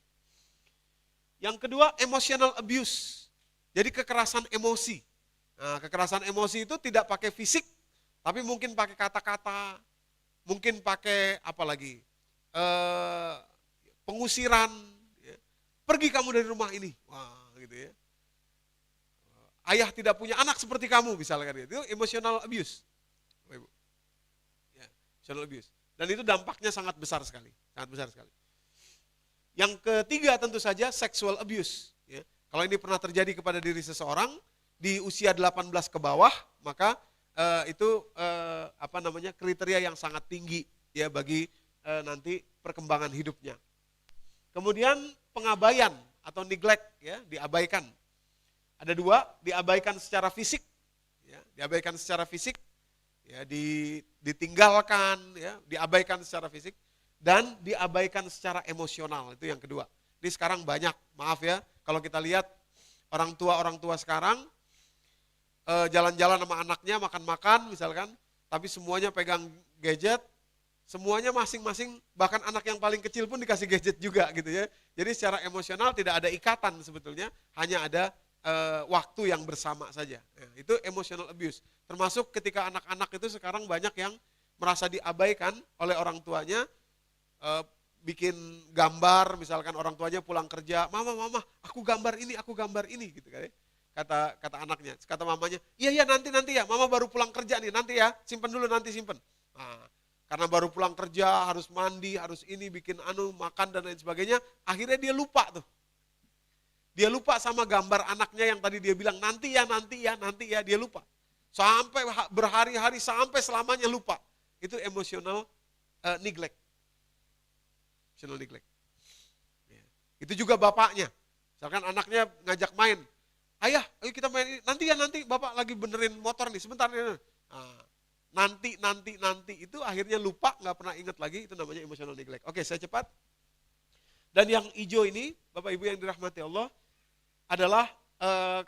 Yang kedua, emotional abuse. Jadi kekerasan emosi. Nah, kekerasan emosi itu tidak pakai fisik, tapi mungkin pakai kata-kata, mungkin pakai apa lagi, pengusiran, ya. Pergi kamu dari rumah ini, wah gitu ya. Ayah tidak punya anak seperti kamu, misalkan itu emotional abuse, Ibu. Ya, emotional abuse. Dan itu dampaknya sangat besar sekali, sangat besar sekali. Yang ketiga tentu saja sexual abuse. Ya. Kalau ini pernah terjadi kepada diri seseorang di usia 18 ke bawah, maka itu kriteria yang sangat tinggi ya bagi nanti perkembangan hidupnya. Kemudian pengabaian atau neglect, ya, diabaikan. Ada dua, diabaikan secara fisik, ya, diabaikan secara fisik, ya, ditinggalkan, ya, diabaikan secara fisik, dan diabaikan secara emosional, itu yang kedua. Ini sekarang banyak, maaf ya, kalau kita lihat orang tua sekarang jalan-jalan sama anaknya, makan-makan misalkan, tapi semuanya pegang gadget, semuanya masing-masing, bahkan anak yang paling kecil pun dikasih gadget juga gitu ya. Jadi secara emosional tidak ada ikatan sebetulnya, hanya ada waktu yang bersama saja. Ya, itu emotional abuse. Termasuk ketika anak-anak itu sekarang banyak yang merasa diabaikan oleh orang tuanya, bikin gambar, misalkan orang tuanya pulang kerja, mama, aku gambar ini gitu kan ya. Kata anaknya, kata mamanya, iya nanti ya, mama baru pulang kerja nih, nanti ya, simpen dulu, nanti simpen. Nah, karena baru pulang kerja, harus mandi, harus ini, bikin makan dan lain sebagainya, akhirnya dia lupa tuh. Dia lupa sama gambar anaknya yang tadi dia bilang, nanti ya, dia lupa. Sampai berhari-hari, sampai selamanya lupa. Itu emotional neglect. Emotional neglect. Ya. Itu juga bapaknya, misalkan anaknya ngajak main, ayah, ayo kita main, nanti bapak lagi benerin motor nih, sebentar. Nah, nanti itu akhirnya lupa, nggak pernah ingat lagi, itu namanya emotional neglect. Oke, saya cepat. Dan yang hijau ini, Bapak Ibu yang dirahmati Allah, adalah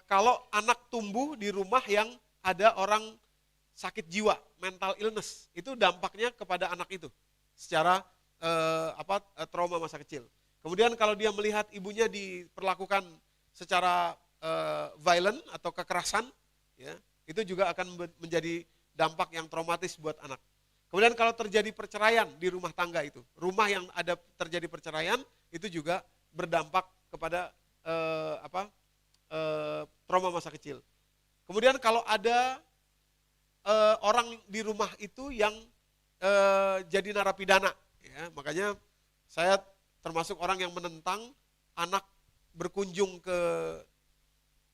kalau anak tumbuh di rumah yang ada orang sakit jiwa, mental illness, itu dampaknya kepada anak itu secara trauma masa kecil. Kemudian kalau dia melihat ibunya diperlakukan secara violent atau kekerasan, ya, itu juga akan menjadi dampak yang traumatis buat anak. Kemudian kalau terjadi perceraian di rumah tangga itu, rumah yang ada terjadi perceraian itu juga berdampak kepada trauma masa kecil. Kemudian kalau ada orang di rumah itu yang jadi narapidana, ya, makanya saya termasuk orang yang menentang anak berkunjung ke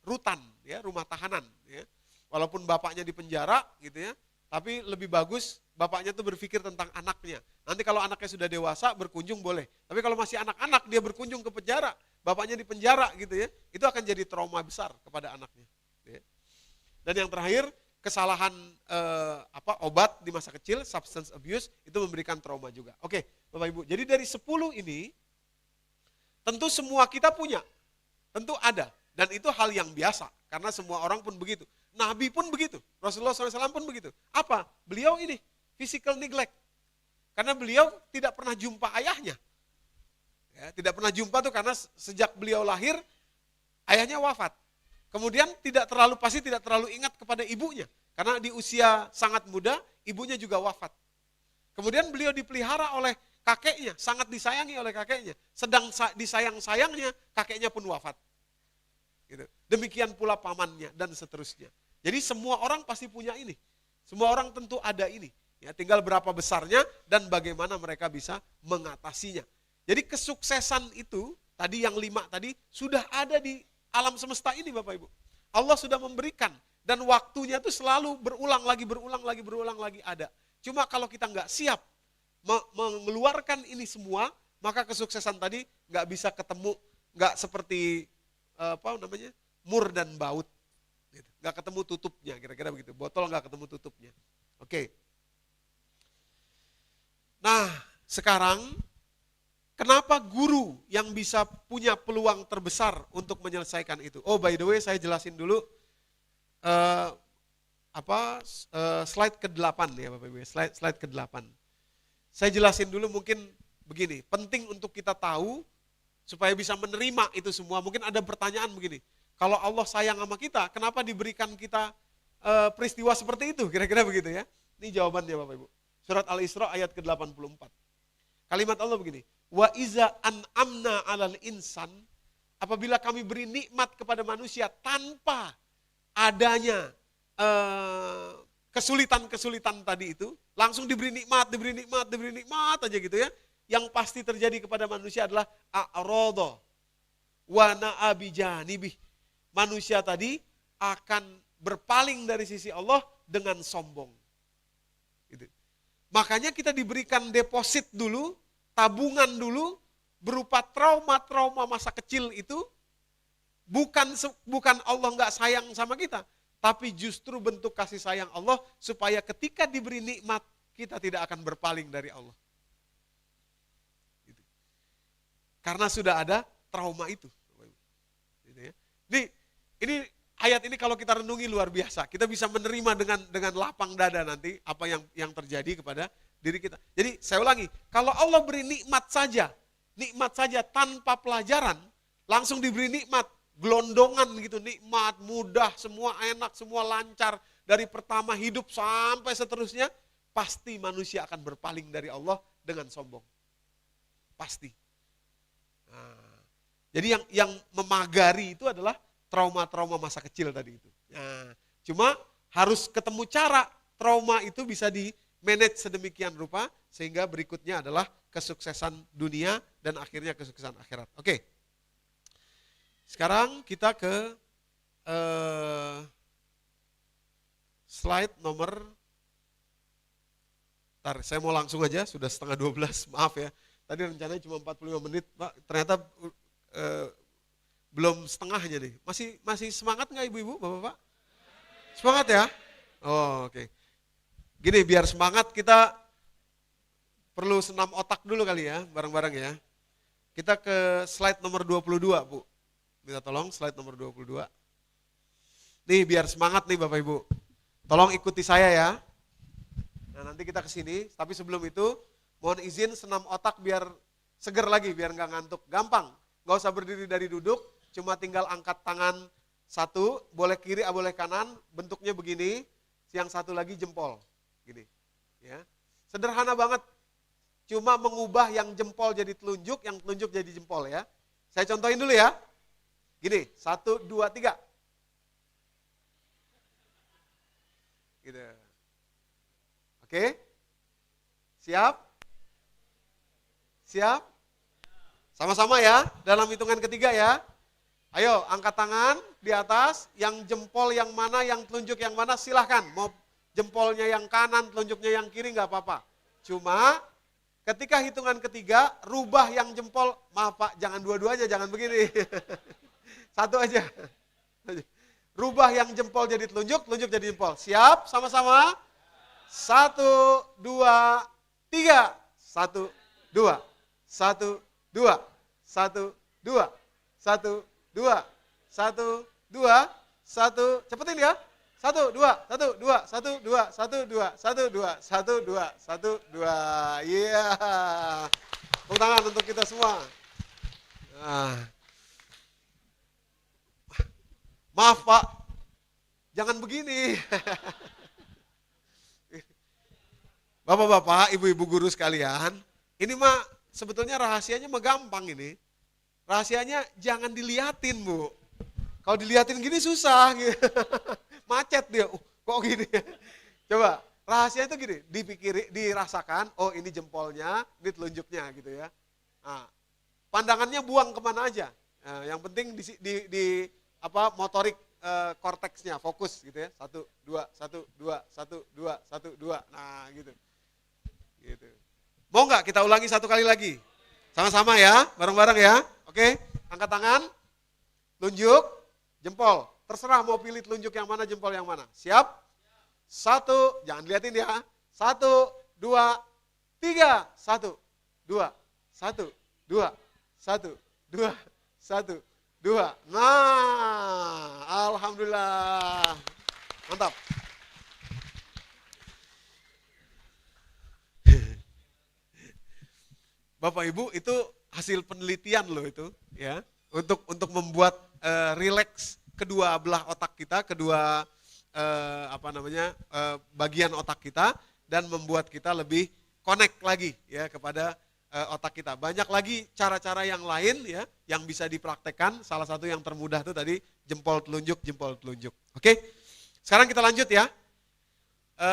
rutan, ya, rumah tahanan, ya. Walaupun bapaknya di penjara gitu ya, tapi lebih bagus bapaknya tuh berpikir tentang anaknya. Nanti kalau anaknya sudah dewasa berkunjung boleh, tapi kalau masih anak-anak dia berkunjung ke penjara, bapaknya di penjara gitu ya, itu akan jadi trauma besar kepada anaknya. Ya. Dan yang terakhir, kesalahan obat di masa kecil, substance abuse, itu memberikan trauma juga. Oke, Bapak Ibu, jadi dari 10 ini, tentu semua kita punya, tentu ada. Dan itu hal yang biasa, karena semua orang pun begitu. Nabi pun begitu, Rasulullah SAW pun begitu. Apa? Beliau ini, physical neglect. Karena beliau tidak pernah jumpa ayahnya. Ya, tidak pernah jumpa tuh karena sejak beliau lahir, ayahnya wafat. Kemudian pasti tidak terlalu ingat kepada ibunya. Karena di usia sangat muda, ibunya juga wafat. Kemudian beliau dipelihara oleh kakeknya, sangat disayangi oleh kakeknya. Sedang disayang-sayangnya, kakeknya pun wafat. Gitu. Demikian pula pamannya dan seterusnya. Jadi semua orang pasti punya ini. Semua orang tentu ada ini. Ya, tinggal berapa besarnya dan bagaimana mereka bisa mengatasinya. Jadi kesuksesan itu, tadi yang 5 tadi, sudah ada di alam semesta ini Bapak Ibu. Allah sudah memberikan dan waktunya itu selalu berulang lagi ada. Cuma kalau kita nggak siap mengeluarkan ini semua, maka kesuksesan tadi nggak bisa ketemu, nggak seperti mur dan baut, gitu. Nggak ketemu tutupnya, kira-kira begitu. Botol nggak ketemu tutupnya. Oke. Nah, sekarang kenapa guru yang bisa punya peluang terbesar untuk menyelesaikan itu? Oh, by the way, saya jelasin dulu slide ke-8 ya Bapak Ibu, slide ke-8. Saya jelasin dulu mungkin begini, penting untuk kita tahu supaya bisa menerima itu semua. Mungkin ada pertanyaan begini, kalau Allah sayang sama kita, kenapa diberikan kita peristiwa seperti itu? Kira-kira begitu ya. Ini jawabannya Bapak Ibu. Surat Al-Isra ayat ke-84. Kalimat Allah begini, wa iza an'amna 'alal insan, apabila kami beri nikmat kepada manusia tanpa adanya kesulitan-kesulitan tadi itu, langsung diberi nikmat aja gitu ya. Yang pasti terjadi kepada manusia adalah a'rada wa na'a bijanibih. Manusia tadi akan berpaling dari sisi Allah dengan sombong. Gitu. Makanya kita diberikan deposit dulu, tabungan dulu, berupa trauma-trauma masa kecil itu, bukan Allah nggak sayang sama kita, tapi justru bentuk kasih sayang Allah supaya ketika diberi nikmat, kita tidak akan berpaling dari Allah. Gitu. Karena sudah ada trauma itu. Gitu ya. Ini ayat ini kalau kita renungi luar biasa, kita bisa menerima dengan lapang dada nanti apa yang terjadi kepada diri kita. Jadi saya ulangi, kalau Allah beri nikmat saja tanpa pelajaran, langsung diberi nikmat, gelondongan gitu, nikmat, mudah, semua enak, semua lancar, dari pertama hidup sampai seterusnya, pasti manusia akan berpaling dari Allah dengan sombong. Pasti. Nah, jadi yang memagari itu adalah trauma-trauma masa kecil tadi itu. Nah, cuma harus ketemu cara trauma itu bisa di-manage sedemikian rupa, sehingga berikutnya adalah kesuksesan dunia dan akhirnya kesuksesan akhirat. Oke. Sekarang kita ke slide nomor, saya mau langsung aja, sudah setengah 12, maaf ya. Tadi rencananya cuma 45 menit, Pak. Ternyata belum setengahnya nih. Masih semangat nggak ibu-ibu, bapak-bapak? Semangat ya? Oh, oke. Gini, biar semangat kita perlu senam otak dulu kali ya, bareng-bareng ya. Kita ke slide nomor 22, Bu. Minta tolong slide nomor 22. Nih, biar semangat nih Bapak Ibu. Tolong ikuti saya ya. Nah, nanti kita ke sini, tapi sebelum itu mohon izin senam otak biar seger lagi, biar nggak ngantuk. Gampang, nggak usah berdiri dari duduk, cuma tinggal angkat tangan satu, boleh kiri, boleh kanan, bentuknya begini, yang satu lagi jempol, gini. Ya, sederhana banget, cuma mengubah yang jempol jadi telunjuk, yang telunjuk jadi jempol ya. Saya contohin dulu ya, gini, 1, 2, 3. Gitu. Oke, siap? Siap? Sama-sama ya, dalam hitungan ketiga ya. Ayo, angkat tangan di atas, yang jempol yang mana, yang telunjuk yang mana, silahkan. Mau jempolnya yang kanan, telunjuknya yang kiri, nggak apa-apa. Cuma, ketika hitungan ketiga, rubah yang jempol, maaf Pak, jangan dua-duanya, jangan begini. Satu aja. Rubah yang jempol jadi telunjuk, telunjuk jadi jempol. Siap, sama-sama. 1, 2, 3. 1, 2. 1, 2. 1, 2. 1, 2, 1, 2, 1, cepetin ya. 1, 2, 1, 2, 1, 2, 1, 2, 1, 2, 1, 2, 1, 2. Iya. Tepuk tangan untuk kita semua. Nah. Maaf Pak, jangan begini. Bapak-bapak, ibu-ibu guru sekalian, ini mah sebetulnya rahasianya mah gampang ini. Rahasianya jangan diliatin Bu. Kalau diliatin gini susah gitu. Macet dia, kok gini. Coba, rahasia itu gini, dirasakan, oh ini jempolnya, ini telunjuknya gitu ya. Nah, pandangannya buang kemana aja. Nah, yang penting di motorik korteksnya, fokus gitu ya. 1, 2, 1, 2, 1, 2, 1, 2. Nah gitu. Gitu. Mau nggak kita ulangi satu kali lagi? Sama-sama ya, bareng-bareng ya. Oke, angkat tangan, tunjuk, jempol. Terserah mau pilih telunjuk yang mana, jempol yang mana. Siap? 1, jangan liatin ya. 1, 2, 3. 1, 2, 1, 2, 1, 2, 1, 2. Nah, alhamdulillah. Mantap. Bapak Ibu, itu hasil penelitian loh itu, ya, untuk membuat rileks kedua belah otak kita, kedua bagian otak kita, dan membuat kita lebih connect lagi ya kepada otak kita. Banyak lagi cara-cara yang lain ya yang bisa dipraktekkan. Salah satu yang termudah itu tadi jempol telunjuk. Oke, sekarang kita lanjut ya.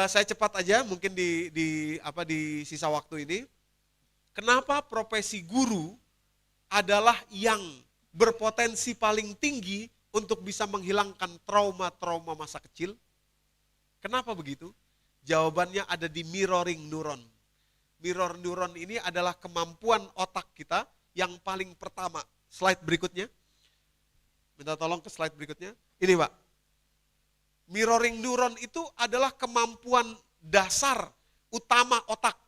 Saya cepat aja mungkin di sisa waktu ini. Kenapa profesi guru adalah yang berpotensi paling tinggi untuk bisa menghilangkan trauma-trauma masa kecil? Kenapa begitu? Jawabannya ada di mirroring neuron. Mirror neuron ini adalah kemampuan otak kita yang paling pertama. Slide berikutnya. Minta tolong ke slide berikutnya. Ini Pak. Mirroring neuron itu adalah kemampuan dasar utama otak.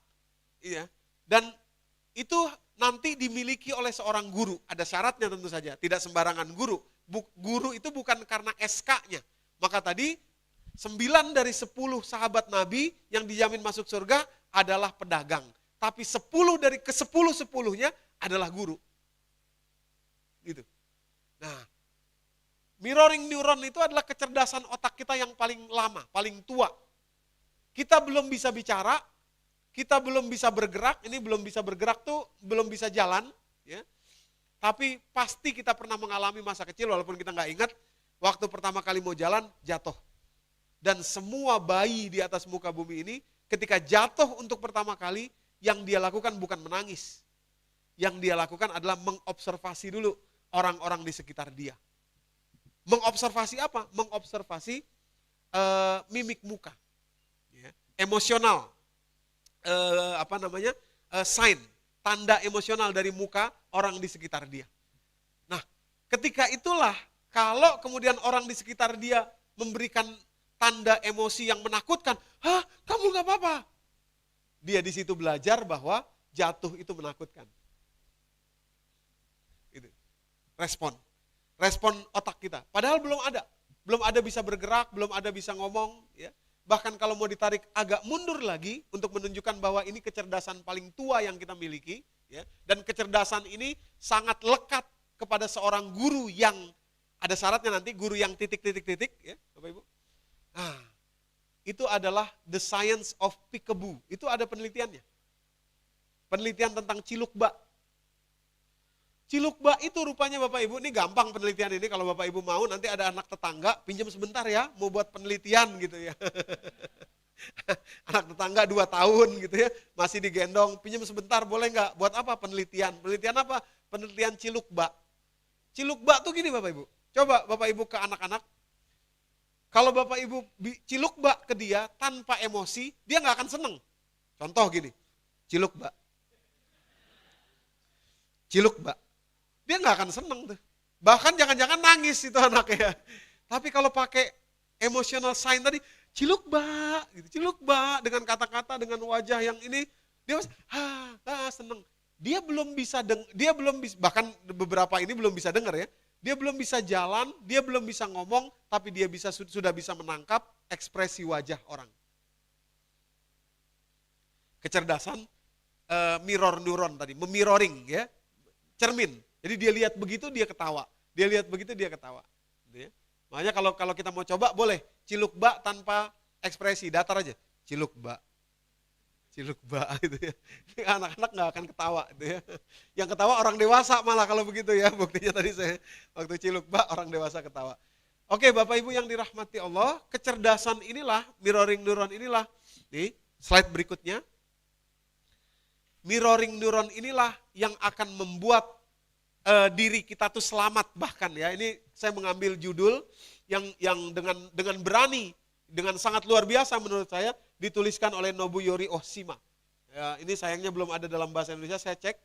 Iya. Dan itu nanti dimiliki oleh seorang guru. Ada syaratnya tentu saja. Tidak sembarangan guru. Guru itu bukan karena SK-nya. Maka tadi 9 dari 10 sahabat Nabi yang dijamin masuk surga adalah pedagang. Tapi 10 dari ke 10-10-nya adalah guru. Gitu. Nah, mirroring neuron itu adalah kecerdasan otak kita yang paling lama, paling tua. Kita belum bisa bicara, kita belum bisa bergerak, ini belum bisa bergerak tuh belum bisa jalan. Ya. Tapi pasti kita pernah mengalami masa kecil walaupun kita nggak ingat, waktu pertama kali mau jalan jatuh. Dan semua bayi di atas muka bumi ini ketika jatuh untuk pertama kali, yang dia lakukan bukan menangis. Yang dia lakukan adalah mengobservasi dulu orang-orang di sekitar dia. Mengobservasi apa? Mengobservasi mimik muka. Ya. Emosional. Sign. Tanda emosional dari muka orang di sekitar dia. Nah, ketika itulah kalau kemudian orang di sekitar dia memberikan tanda emosi yang menakutkan, "Hah, kamu gak apa-apa." Dia di situ belajar bahwa jatuh itu menakutkan. Itu. Respon otak kita. Padahal belum ada bisa bergerak, belum ada bisa ngomong. Ya. Bahkan kalau mau ditarik agak mundur lagi untuk menunjukkan bahwa ini kecerdasan paling tua yang kita miliki. Ya. Dan kecerdasan ini sangat lekat kepada seorang guru yang ada syaratnya nanti, guru yang titik-titik-titik. Ya, Bapak Ibu. Nah, itu adalah the science of peekaboo. Itu ada penelitiannya. Penelitian tentang cilukba. Cilukba itu rupanya Bapak Ibu, ini gampang penelitian ini, kalau Bapak Ibu mau nanti ada anak tetangga, pinjam sebentar ya, mau buat penelitian gitu ya. Anak tetangga 2 tahun gitu ya, masih digendong, pinjam sebentar boleh nggak? Buat apa penelitian? Penelitian apa? Penelitian cilukba. Cilukba tuh gini Bapak Ibu, coba Bapak Ibu ke anak-anak, kalau Bapak Ibu cilukba ke dia tanpa emosi, dia nggak akan seneng. Contoh gini, cilukba. Dia nggak akan seneng tuh. Bahkan jangan-jangan nangis itu anaknya. Tapi kalau pakai emotional sign tadi, cilukba, gitu, cilukba dengan kata-kata, dengan wajah yang ini, dia seneng. Dia belum bisa bahkan beberapa ini belum bisa dengar ya. Dia belum bisa jalan, dia belum bisa ngomong, tapi dia sudah bisa menangkap ekspresi wajah orang. Kecerdasan mirror neuron tadi, memirroring ya, cermin. Jadi dia lihat begitu dia ketawa, dia lihat begitu dia ketawa. Gitu ya. Makanya kalau kita mau coba boleh cilukba tanpa ekspresi, datar aja, cilukba gitu ya. Anak-anak nggak akan ketawa gitu ya. Yang ketawa orang dewasa malah kalau begitu ya. Buktinya tadi saya waktu cilukba orang dewasa ketawa. Oke Bapak Ibu yang dirahmati Allah, kecerdasan inilah, mirroring neuron inilah. Nih, slide berikutnya. Mirroring neuron inilah yang akan membuat diri kita tuh selamat bahkan ya. Ini saya mengambil judul yang dengan berani, dengan sangat luar biasa menurut saya, dituliskan oleh Nobuyori Oshima. Ya, ini sayangnya belum ada dalam bahasa Indonesia, saya cek.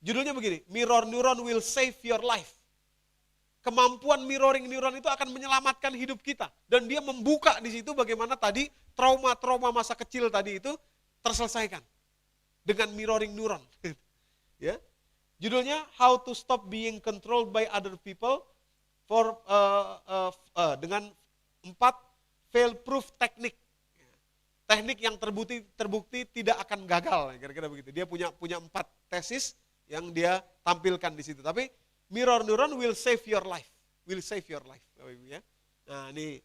Judulnya begini, Mirror Neuron will save your life. Kemampuan mirroring neuron itu akan menyelamatkan hidup kita. Dan dia membuka di situ bagaimana tadi trauma-trauma masa kecil tadi itu terselesaikan. Dengan mirroring neuron. Ya. Judulnya How to Stop Being Controlled by Other People dengan 4 fail-proof teknik. Teknik yang terbukti tidak akan gagal, kira-kira begitu. Dia punya 4 tesis yang dia tampilkan di situ. Tapi mirror neuron will save your life. Will save your life. Bapak Ibu ya. Nah ini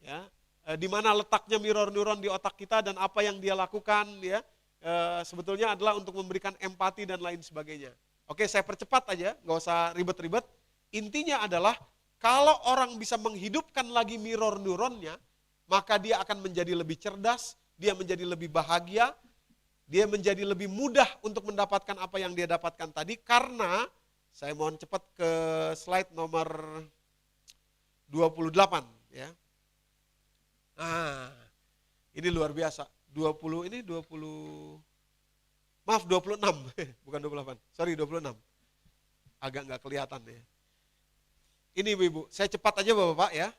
ya, di mana letaknya mirror neuron di otak kita dan apa yang dia lakukan ya, sebetulnya adalah untuk memberikan empati dan lain sebagainya. Oke, saya percepat aja, nggak usah ribet-ribet. Intinya adalah kalau orang bisa menghidupkan lagi mirror neuronnya, maka dia akan menjadi lebih cerdas, dia menjadi lebih bahagia, dia menjadi lebih mudah untuk mendapatkan apa yang dia dapatkan tadi, karena saya mohon cepat ke slide nomor 28 ya. Nah, ini luar biasa. 26, bukan 28. Sorry, 26. Agak nggak kelihatan ya. Ini Ibu, saya cepat aja Bapak ya.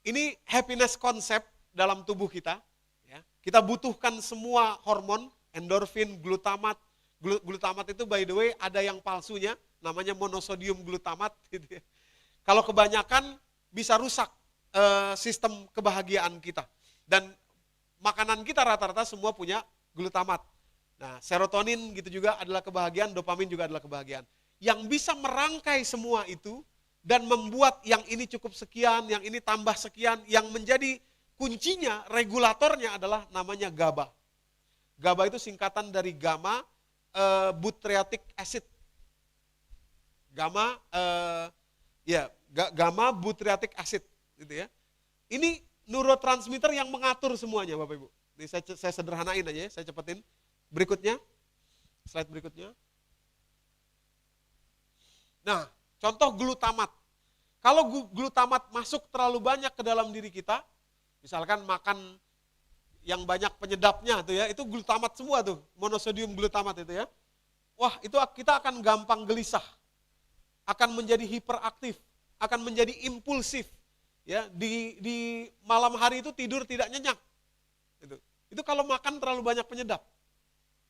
Ini happiness konsep dalam tubuh kita. Ya. Kita butuhkan semua hormon, endorfin, glutamat. Glutamat itu by the way ada yang palsunya, namanya monosodium glutamat. Gitu ya. Kalau kebanyakan bisa rusak sistem kebahagiaan kita. Dan makanan kita rata-rata semua punya glutamat. Nah, serotonin gitu juga adalah kebahagiaan, dopamin juga adalah kebahagiaan. Yang bisa merangkai semua itu dan membuat yang ini cukup sekian, yang ini tambah sekian, yang menjadi kuncinya, regulatornya adalah namanya GABA. GABA itu singkatan dari gamma butyric acid. Gamma butyric acid gitu ya. Ini neurotransmitter yang mengatur semuanya Bapak Ibu. Ini saya sederhanain aja ya, saya cepetin. Berikutnya, slide berikutnya. Nah, contoh glutamat. Kalau glutamat masuk terlalu banyak ke dalam diri kita, misalkan makan yang banyak penyedapnya tuh ya, itu glutamat semua tuh, monosodium glutamat itu ya. Wah, itu kita akan gampang gelisah, akan menjadi hiperaktif, akan menjadi impulsif. Ya, di malam hari itu tidur tidak nyenyak. Itu kalau makan terlalu banyak penyedap.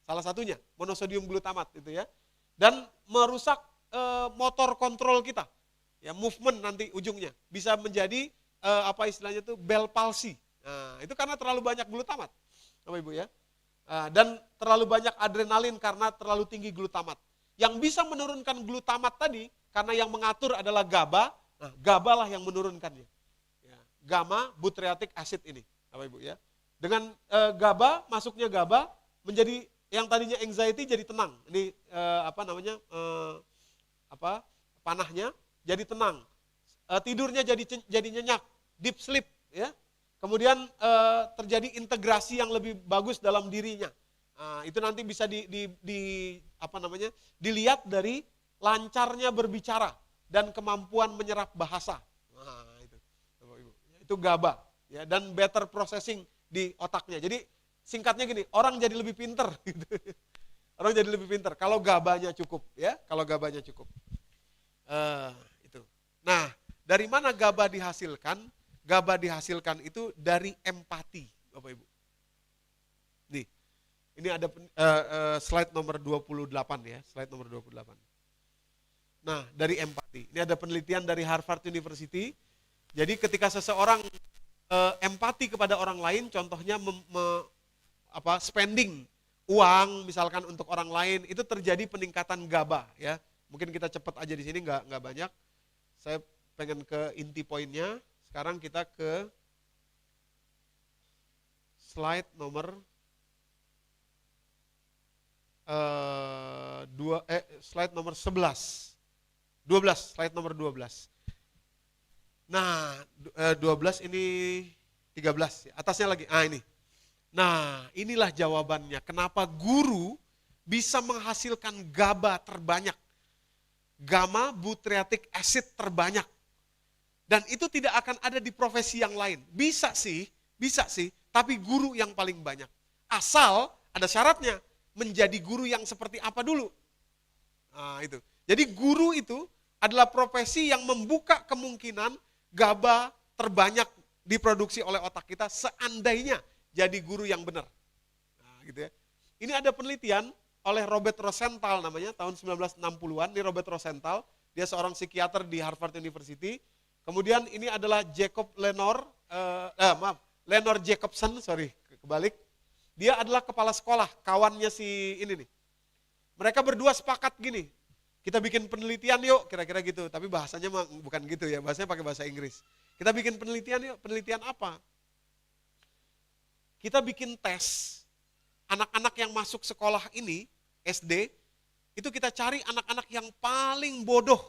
Salah satunya monosodium glutamat itu ya. Dan merusak motor kontrol kita. Ya, movement nanti ujungnya bisa menjadi apa istilahnya itu Bell palsy. Nah, itu karena terlalu banyak glutamat. Bapak Ibu ya. Dan terlalu banyak adrenalin karena terlalu tinggi glutamat. Yang bisa menurunkan glutamat tadi karena yang mengatur adalah GABA. Nah, GABA lah yang menurunkannya. Gamma butyric acid ini, Bapak Ibu ya. Dengan GABA, masuknya GABA menjadi yang tadinya anxiety jadi tenang. Ini panahnya jadi tenang. Tidurnya jadi nyenyak, deep sleep ya. Kemudian terjadi integrasi yang lebih bagus dalam dirinya. Itu nanti bisa dilihat dari lancarnya berbicara dan kemampuan menyerap bahasa. Itu GABA ya, dan better processing di otaknya. Jadi singkatnya gini, orang jadi lebih pinter gitu. Orang jadi lebih pinter kalau GABA-nya cukup ya, kalau GABA-nya cukup. Itu. Nah, dari mana GABA dihasilkan? GABA dihasilkan itu dari empati, Bapak Ibu. Nih. Ini ada slide nomor 28 ya, slide nomor 28. Nah, dari empati. Ini ada penelitian dari Harvard University. Jadi ketika seseorang empati kepada orang lain, contohnya spending uang misalkan untuk orang lain, itu terjadi peningkatan GABA ya. Mungkin kita cepat aja di sini, nggak banyak. Saya pengen ke inti poinnya. Sekarang kita ke slide nomor slide nomor 11. 12, slide nomor 12. Nah, 12 ini 13, atasnya lagi, ini. Nah, inilah jawabannya, kenapa guru bisa menghasilkan GABA terbanyak, gamma butyric acid terbanyak. Dan itu tidak akan ada di profesi yang lain. Bisa sih, tapi guru yang paling banyak. Asal ada syaratnya, menjadi guru yang seperti apa dulu. Nah, itu. Jadi guru itu adalah profesi yang membuka kemungkinan GABA terbanyak diproduksi oleh otak kita seandainya jadi guru yang benar. Nah, gitu ya. Ini ada penelitian oleh Robert Rosenthal namanya, tahun 1960-an. Ini Robert Rosenthal, dia seorang psikiater di Harvard University. Kemudian ini adalah Lenore Jacobson, kebalik. Dia adalah kepala sekolah, kawannya si ini nih. Mereka berdua sepakat gini, kita bikin penelitian yuk, kira-kira gitu. Tapi bahasanya bukan gitu ya, bahasanya pakai bahasa Inggris. Kita bikin penelitian yuk, penelitian apa? Kita bikin tes, anak-anak yang masuk sekolah ini, SD, itu kita cari anak-anak yang paling bodoh.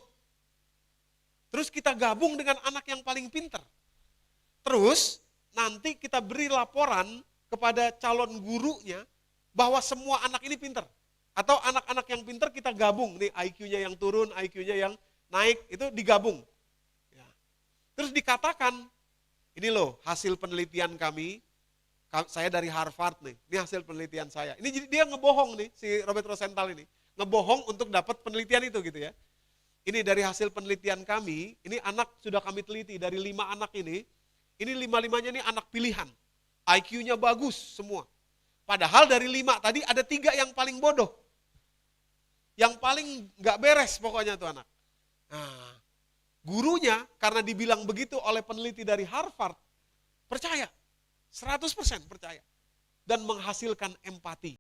Terus kita gabung dengan anak yang paling pintar. Terus nanti kita beri laporan kepada calon gurunya bahwa semua anak ini pintar. Atau anak-anak yang pintar kita gabung, nih IQ-nya yang turun, IQ-nya yang naik, itu digabung. Ya. Terus dikatakan, ini loh hasil penelitian kami, saya dari Harvard nih, ini hasil penelitian saya. Ini jadi dia ngebohong nih, si Robert Rosenthal ini. Ngebohong untuk dapat penelitian itu gitu ya. Ini dari hasil penelitian kami, ini anak sudah kami teliti, dari 5 anak ini 5-5-nya ini anak pilihan. IQ-nya bagus semua. Padahal dari 5 tadi ada 3 yang paling bodoh. Yang paling gak beres pokoknya tuh anak. Nah, gurunya karena dibilang begitu oleh peneliti dari Harvard, percaya, 100% percaya. Dan menghasilkan empati.